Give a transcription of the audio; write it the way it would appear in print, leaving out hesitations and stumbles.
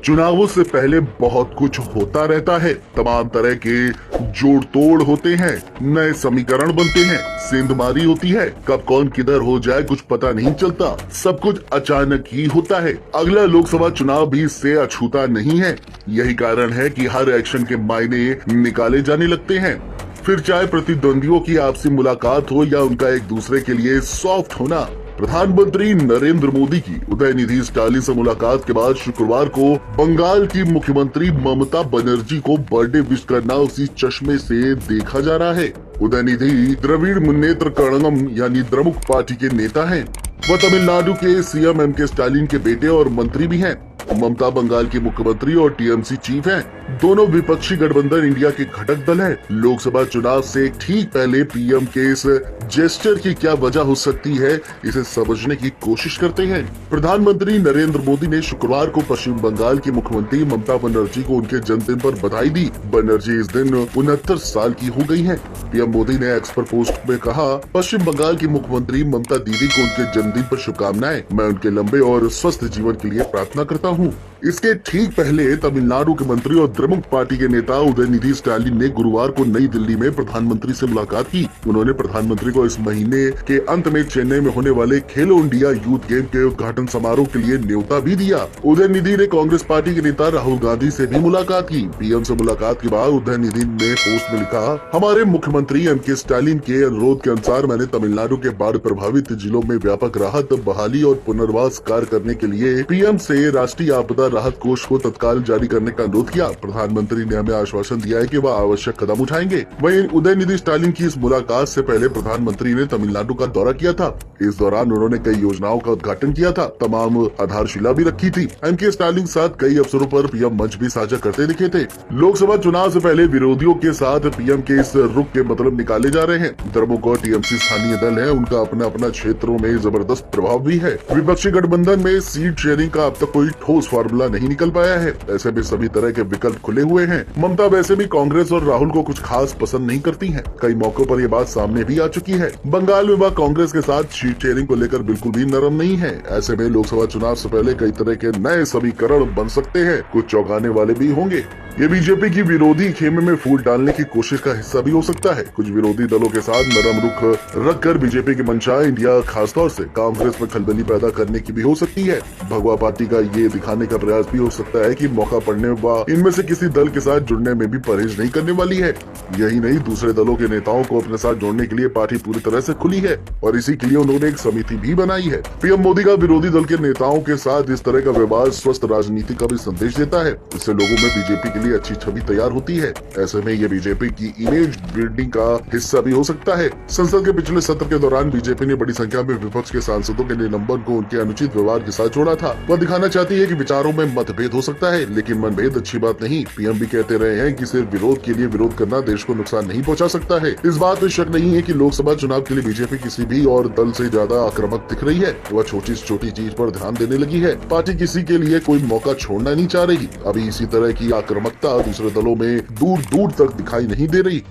चुनावों से पहले बहुत कुछ होता रहता है। तमाम तरह के जोड़ तोड़ होते हैं, नए समीकरण बनते हैं, सेंधमारी होती है। कब कौन किधर हो जाए कुछ पता नहीं चलता। सब कुछ अचानक ही होता है। अगला लोकसभा चुनाव भी इससे अछूता नहीं है। यही कारण है कि हर एक्शन के मायने निकाले जाने लगते हैं। फिर चाहे प्रतिद्वंदियों की आपसी मुलाकात हो या उनका एक दूसरे के लिए सॉफ्ट होना। प्रधानमंत्री नरेंद्र मोदी की उदयनिधि स्टालिन से मुलाकात के बाद शुक्रवार को बंगाल की मुख्यमंत्री ममता बनर्जी को बर्थडे विश करना उसी चश्मे से देखा जा रहा है। उदयनिधि द्रविड़ मुन्नेत्र कड़गम यानी द्रमुक पार्टी के नेता हैं। वह तमिलनाडु के सीएम एम के स्टालिन के बेटे और मंत्री भी हैं। ममता बंगाल की मुख्यमंत्री और टीएमसी चीफ हैं। दोनों विपक्षी गठबंधन इंडिया के घटक दल हैं। लोकसभा चुनाव से ठीक पहले पीएम के इस जेस्चर की क्या वजह हो सकती है, इसे समझने की कोशिश करते हैं। प्रधानमंत्री नरेंद्र मोदी ने शुक्रवार को पश्चिम बंगाल की मुख्यमंत्री ममता बनर्जी को उनके जन्मदिन पर बधाई दी। बनर्जी इस दिन 69 साल की हो गई हैं। पीएम मोदी ने एक्स पर पोस्ट में कहा, पश्चिम बंगाल की मुख्यमंत्री ममता दीदी को उनके जन्मदिन पर शुभकामनाएं। मैं उनके लंबे और स्वस्थ जीवन के लिए प्रार्थना करता हूँ। इसके ठीक पहले तमिलनाडु के मंत्री और द्रमुक पार्टी के नेता उदयनिधि स्टालिन ने गुरुवार को नई दिल्ली में प्रधानमंत्री से मुलाकात की। उन्होंने प्रधानमंत्री को इस महीने के अंत में चेन्नई में होने वाले खेलो इंडिया यूथ गेम के उद्घाटन समारोह के लिए न्योता भी दिया। उदयनिधि ने कांग्रेस पार्टी के नेता राहुल गांधी से भी मुलाकात की। पीएम से मुलाकात के बाद उदयनिधि ने पोस्ट में लिखा, हमारे मुख्यमंत्री एम के स्टालिन के अनुरोध के अनुसार मैंने तमिलनाडु के बाढ़ प्रभावित जिलों में व्यापक राहत, बहाली और पुनर्वास कार्य करने के लिए पीएम से राष्ट्रीय आपदा राहत कोष को तत्काल जारी करने का अनुरोध किया। प्रधानमंत्री ने हमें आश्वासन दिया है कि वह आवश्यक कदम उठाएंगे। वहीं उदयनिधि स्टालिन की इस मुलाकात से पहले प्रधानमंत्री ने तमिलनाडु का दौरा किया था। इस दौरान उन्होंने कई योजनाओं का उद्घाटन किया था। तमाम आधारशिला भी रखी थी। एम के स्टालिन के साथ कई अवसरों पर पीएम मंच भी साझा करते दिखे थे। लोकसभा चुनाव से पहले विरोधियों के साथ पीएम के इस रुख के मतलब निकाले जा रहे हैं। द्रमुक और टीएमसी स्थानीय दल है, उनका अपना अपना क्षेत्रों में जबरदस्त प्रभाव भी है। विपक्षी गठबंधन में सीट शेयरिंग का अब तक कोई ठोस फार्मूला नहीं निकल पाया है। ऐसे में सभी तरह के विकल्प खुले हुए हैं। ममता वैसे भी कांग्रेस और राहुल को कुछ खास पसंद नहीं करती हैं। कई मौकों पर ये बात सामने भी आ चुकी है। बंगाल में वह कांग्रेस के साथ सीट शेयरिंग को लेकर बिल्कुल भी नरम नहीं है। ऐसे में लोकसभा चुनाव से पहले कई तरह के नए समीकरण बन सकते हैं। कुछ चौंकाने वाले भी होंगे। ये बीजेपी की विरोधी खेमे में फूट डालने की कोशिश का हिस्सा भी हो सकता है। कुछ विरोधी दलों के साथ नरम रुख रखकर बीजेपी की मंशा इंडिया खासतौर से कांग्रेस में खलबली पैदा करने की भी हो सकती है। भगवा पार्टी का ये दिखाने का प्रयास भी हो सकता है कि मौका पड़ने व इनमें से किसी दल के साथ जुड़ने में भी परहेज नहीं करने वाली है। यही नहीं, दूसरे दलों के नेताओं को अपने साथ जोड़ने के लिए पार्टी पूरी तरह से खुली है और इसी के लिए उन्होंने एक समिति भी बनाई है। पीएम मोदी का विरोधी दल के नेताओं के साथ इस तरह का व्यवहार स्वस्थ राजनीति का भी संदेश देता है। इससे लोगों में बीजेपी के लिए अच्छी छवि तैयार होती है। ऐसे में ये बीजेपी की इमेज बिल्डिंग का हिस्सा भी हो सकता है। संसद के पिछले सत्र के दौरान बीजेपी ने बड़ी संख्या में विपक्ष के सांसदों के निलंबन को उनके अनुचित व्यवहार के साथ जोड़ा था। वह दिखाना चाहती है कि विचारों में मतभेद हो सकता है, लेकिन मनभेद अच्छी बात नहीं। पीएम भी कहते रहे हैं कि सिर्फ विरोध के लिए विरोध करना देश को नुकसान नहीं पहुंचा सकता है। इस बात में शक नहीं है कि लोकसभा चुनाव के लिए बीजेपी किसी भी और दल से ज्यादा आक्रामक दिख रही है। वह छोटी से छोटी चीज पर ध्यान देने लगी है। पार्टी किसी के लिए कोई मौका छोड़ना नहीं चाह रही। अभी इसी तरह की आक्रामकता दूसरे दलों में दूर दूर तक दिखाई नहीं दे रही।